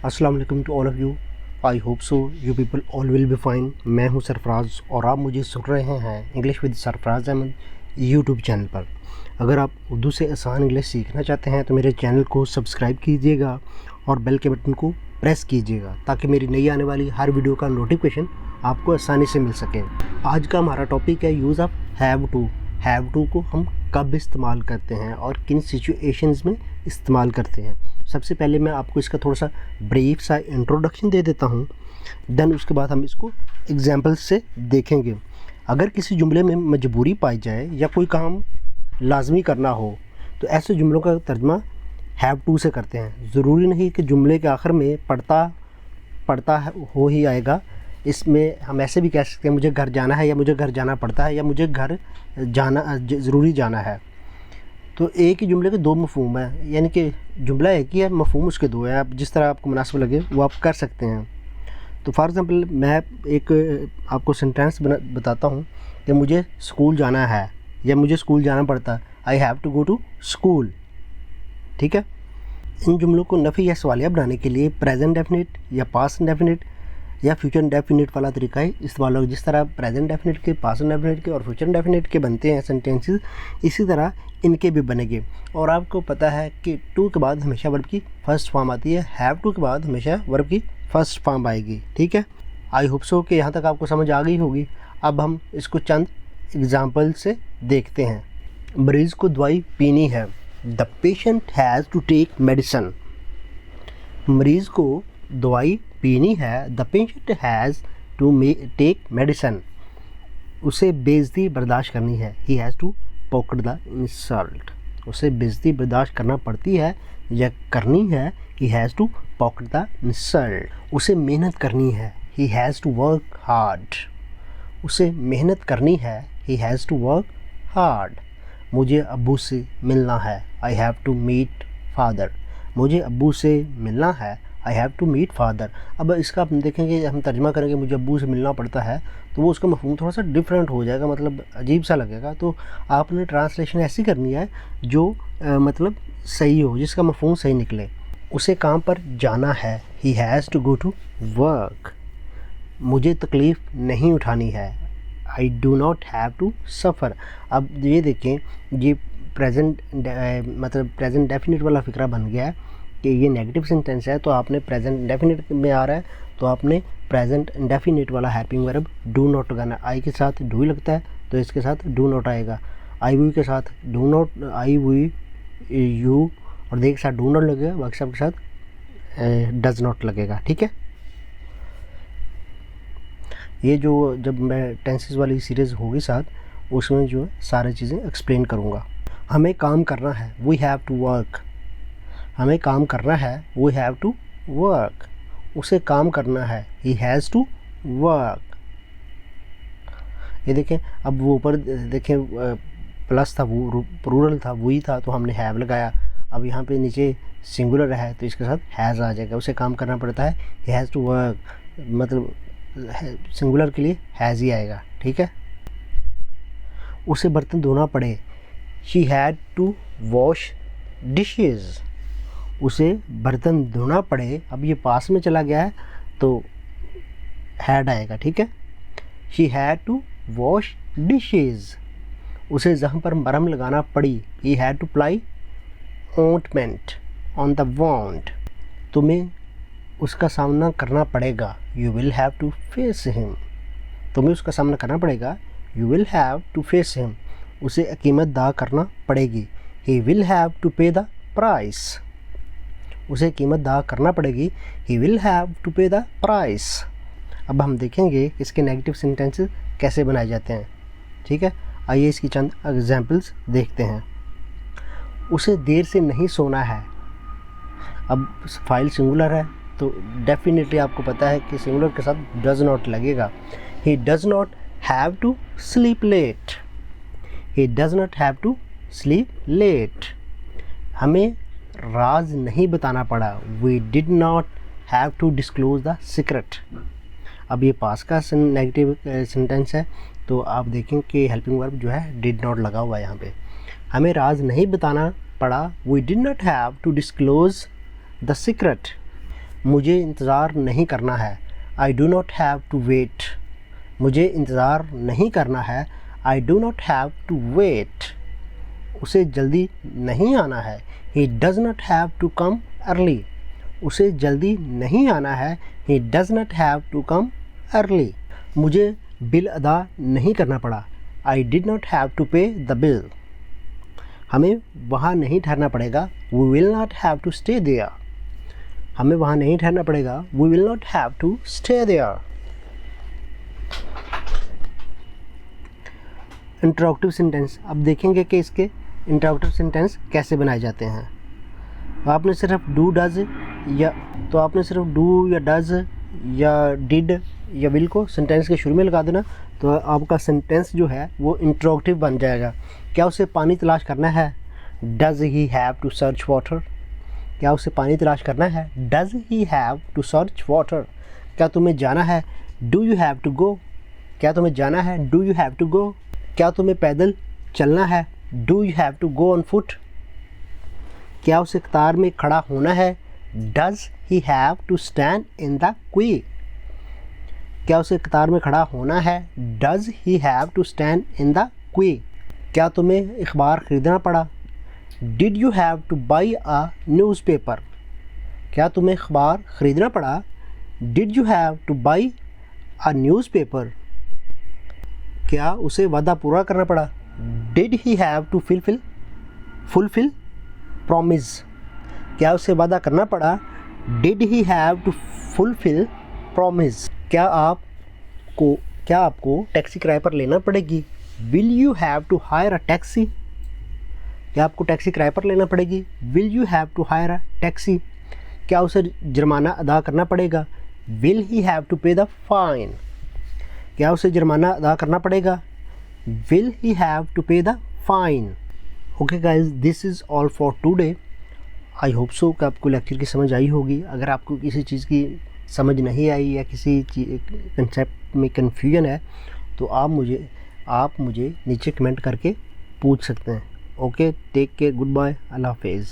अस्सलाम वालेकुम to all of you. I hope so you people all will be fine. मैं हूं सरफराज और आप मुझे सुन रहे हैं English with Sarfaraz Ahmed YouTube channel पर। अगर आप उर्दू से आसान इंग्लिश सीखना चाहते हैं तो मेरे चैनल को सब्सक्राइब कीजिएगा और बेल के बटन को प्रेस कीजिएगा ताकि मेरी नई आने वाली हर वीडियो का नोटिफिकेशन आपको आसानी से मिल सके। आज का हमारा टॉपिक है use of have to. Have to को हम कब इस्तेमाल करते हैं और किन सिचुएशंस में इस्तेमाल करते हैं। सबसे पहले मैं आपको इसका थोड़ा सा ब्रीफ सा इंट्रोडक्शन दे देता हूँ, देन उसके बाद हम इसको एग्जांपल्स से देखेंगे। अगर किसी जुमले में मजबूरी पाई जाए या कोई काम लाजमी करना हो तो ऐसे जुमलों का तर्जमा हैव टू से करते हैं। ज़रूरी नहीं कि जुमले के आखिर में पढ़ता हो ही आएगा। इसमें हम ऐसे भी कह सकते हैं मुझे घर जाना है या मुझे घर जाना पड़ता है या मुझे घर जाना ज़रूरी जाना है। तो एक ही जुमले के दो मफहूम है, यानी कि जुमला एक ही है, मफहूम उसके दो है। आप जिस तरह आपको मुनासिब लगे वो आप कर सकते हैं। तो फॉर एग्ज़ाम्पल मैं एक आपको सेंटेंस बताता हूँ कि मुझे स्कूल जाना है या मुझे स्कूल जाना पड़ता है। I have to go to school. ठीक है। इन जुमलों को नफ़ी या सवालिया बनाने के लिए प्रेजेंट डेफिनिट या पास्ट डेफिनिट या फ्यूचर डेफिनिट वाला तरीका ही इस्तेमाल होगा। जिस तरह प्रेजेंट डेफिनिट के, पास्ट डेफिनिट के और फ्यूचर डेफिनिट के बनते हैं सेंटेंसेस, इसी तरह इनके भी बनेंगे। और आपको पता है कि टू के बाद हमेशा वर्ब की फर्स्ट फॉर्म आती है, हैव टू के बाद हमेशा वर्ब की फर्स्ट फॉर्म आएगी। ठीक है। आई होप सो कि यहाँ तक आपको समझ आ गई होगी। अब हम इसको चंद एग्जाम्पल से देखते हैं। मरीज़ को दवाई पीनी है। The patient has to take medicine. मरीज़ को दवाई पीनी है। The patient has to take medicine. उसे बेइज्जती बर्दाश्त करनी है। He has to pocket the insult. उसे बेइज्जती बर्दाश्त करना पड़ती है या करनी है। He has to pocket the insult. उसे मेहनत करनी है। He has to work hard. उसे मेहनत करनी है। He has to work hard. मुझे अब्बू से मिलना है। I have to meet father. मुझे अब्बू से मिलना है। I have to meet father. अब इसका हम देखेंगे, हम तर्जमा करेंगे मुझे अब्बू से मिलना पड़ता है, तो वो उसका मफहूम थोड़ा सा डिफरेंट हो जाएगा, मतलब अजीब सा लगेगा। तो आपने ट्रांसलेशन ऐसी करनी है जो मतलब सही हो, जिसका मफहूम सही निकले। उसे काम पर जाना है। He has to go to work. मुझे तकलीफ़ नहीं उठानी है। I do not have to suffer. अब ये देखें, ये प्रेजेंट मतलब प्रेजेंट डेफिनिट वाला फ़िक्रा बन गया है कि ये नेगेटिव सेंटेंस है, तो आपने प्रेजेंट डेफिनिट में आ रहा है तो आपने प्रेजेंट इंडेफिनिट वाला हेल्पिंग वर्ब डू नॉट लगाना। आई के साथ डू ही लगता है तो इसके साथ डू नॉट आएगा। आई वी के साथ do not, I we you और दे के साथ डू नॉट लगेगा, बाकी सब के साथ डज नॉट लगेगा। ठीक है। ये जो जब मैं टेंसेस वाली सीरीज़ होगी साथ, उसमें जो है सारी चीज़ें एक्सप्लेन करूँगा। हमें काम करना है। We have to work. हमें काम करना है। We have to work. उसे काम करना है। He has to work. ये देखें, अब वो ऊपर देखें प्लस था, वो प्लूरल था, वही था, तो हमने हैव लगाया। अब यहाँ पे नीचे सिंगुलर है तो इसके साथ हैज़ आ जाएगा। उसे काम करना पड़ता है। ही हैज़ टू वर्क, मतलब सिंगुलर के लिए हैज़ ही आएगा। ठीक है। उसे बर्तन धोना पड़े। She had to wash dishes. उसे बर्तन धोना पड़े। अब ये पास में चला गया है तो हैड आएगा। ठीक है। She had to wash dishes. उसे ज़ख्म पर मरहम लगाना पड़ी। He had to apply ointment on the wound. तुम्हें उसका सामना करना पड़ेगा। You will have to face him. तुम्हें उसका सामना करना पड़ेगा। You will have to face him. उसे कीमत अदा करना पड़ेगी। He will have to pay the price. उसे कीमत अदा करना पड़ेगी। He will have to pay the price. अब हम देखेंगे इसके नेगेटिव सेंटेंसेस कैसे बनाए जाते हैं। ठीक है। आइए इसकी चंद एग्जांपल्स देखते हैं। उसे देर से नहीं सोना है। अब फाइल सिंगुलर है तो डेफिनेटली आपको पता है कि सिंगुलर के साथ डज नॉट लगेगा। He does not have to sleep late. He does not have to sleep late. हमें राज नहीं बताना पड़ा। We did not have to disclose the secret. अब ये पास का नेगेटिव सेंटेंस है तो आप देखें कि हेल्पिंग वर्ब जो है डिड नॉट लगा हुआ है यहाँ पे। हमें राज नहीं बताना पड़ा। We did not have to disclose the secret. मुझे इंतज़ार नहीं करना है, I do not have to wait. मुझे इंतज़ार नहीं करना है, I do not have to wait. उसे जल्दी नहीं आना है, he does not have to come early. उसे जल्दी नहीं आना है, he does not have to come early. मुझे बिल अदा नहीं करना पड़ा, I did not have to pay the bill. हमें वहाँ नहीं ठहरना पड़ेगा, we will not have to stay there. हमें वहाँ नहीं ठहरना पड़ेगा, we will not have to stay there. Interrogative sentence, अब देखेंगे कि इसके इंटरोगेटिव सेंटेंस कैसे बनाए जाते हैं। आपने सिर्फ डू डज़ या डू या डज़ या डिड या विल को सेंटेंस के शुरू में लगा देना, तो आपका सेंटेंस जो है वो इंटरोगेटिव बन जाएगा। क्या उसे पानी तलाश करना है, does he have to search water. क्या उसे पानी तलाश करना है, does he have to search water. क्या तुम्हें जाना है, do you have to go. क्या तुम्हें जाना है, do you have to go. क्या तुम्हें पैदल चलना है, do you have to go on foot. क्या उसे कतार में खड़ा होना है, does he have to stand in the queue. क्या उसे कतार में खड़ा होना है, does he have to stand in the queue. क्या तुम्हें अखबार ख़रीदना पड़ा, did you have to buy a newspaper. क्या तुम्हें अखबार ख़रीदना पड़ा, did you have to buy a newspaper. क्या उसे वादा पूरा करना पड़ा, did he have to fulfil promise. क्या उसे वादा करना पड़ा, did he have to fulfil promise. क्या आपको टैक्सी किराए पर लेना पड़ेगी, will you have to hire a taxi. क्या आपको टैक्सी किराए पर लेना पड़ेगी, will you have to hire a taxi. क्या उसे जुर्माना अदा करना पड़ेगा, will he have to pay the fine. क्या उसे जुर्माना अदा करना पड़ेगा, will he have to pay the fine. Okay guys, this is all for today. I hope so कि आपको लेक्चर की समझ आई होगी। अगर आपको किसी चीज़ की समझ नहीं आई या किसी कंसेप्ट में कन्फ्यूजन है तो आप मुझे नीचे कमेंट करके पूछ सकते हैं। Okay, take care, good bye, अल्लाह हाफिज़।